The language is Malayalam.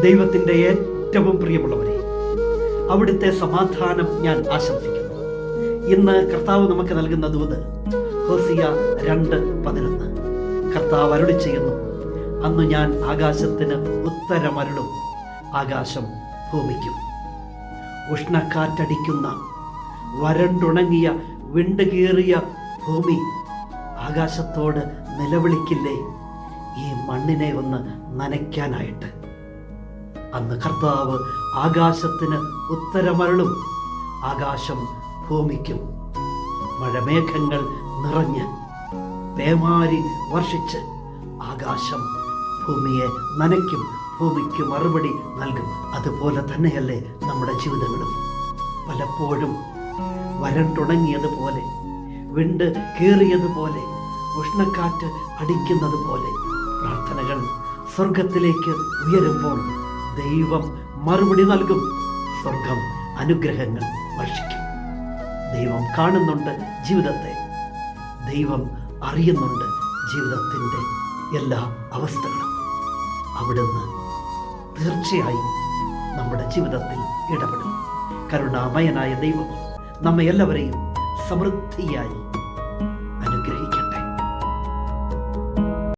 ദൈവത്തിൻ്റെ ഏറ്റവും പ്രിയമുള്ളവരെ, അവിടുത്തെ സമാധാനം ഞാൻ ആശംസിക്കുന്നു. ഇന്ന് കർത്താവ് നമുക്ക് നൽകുന്ന ദൂത് ഹോസിയ 2:11. കർത്താവ് അരുളി ചെയ്യുന്നു, അന്ന് ഞാൻ ആകാശത്തിന് ഉത്തരമരുളും, ആകാശം ഭൂമിക്കും. ഉഷ്ണക്കാറ്റടിക്കുന്ന വരണ്ടുണങ്ങിയ വിണ്ടുകീറിയ ഭൂമി ആകാശത്തോട് നിലവിളിക്കില്ലേ ഈ മണ്ണിനെ ഒന്ന് നനയ്ക്കാനായിട്ട്? അന്ന് കർത്താവ് ആകാശത്തിന് ഉത്തരമരുളും, ആകാശം ഭൂമിക്കും. മഴമേഘങ്ങൾ നിറഞ്ഞ് പേമാരി വർഷിച്ച് ആകാശം ഭൂമിയെ നനയ്ക്കും, ഭൂമിക്ക് മറുപടി നൽകും. അതുപോലെ തന്നെയല്ലേ നമ്മുടെ ജീവിതങ്ങളും? പലപ്പോഴും വരണ്ടുണങ്ങിയതുപോലെ, വിണ്ട് കീറിയതുപോലെ, ഉഷ്ണക്കാറ്റ് അടിക്കുന്നത് പോലെ പ്രാർത്ഥനകൾ സ്വർഗത്തിലേക്ക് ഉയരുമ്പോൾ ദൈവം മറുപടി നൽകും. സ്വർഗം അനുഗ്രഹങ്ങൾ വർഷിക്കും. ദൈവം കാണുന്നുണ്ട് ജീവിതത്തെ. ദൈവം അറിയുന്നുണ്ട് ജീവിതത്തിൻ്റെ എല്ലാ അവസ്ഥകളും. അവിടുന്ന് തീർച്ചയായും നമ്മുടെ ജീവിതത്തിൽ ഇടപെടും. കരുണാമയനായ ദൈവം നമ്മെ എല്ലാവരെയും സമൃദ്ധിയായി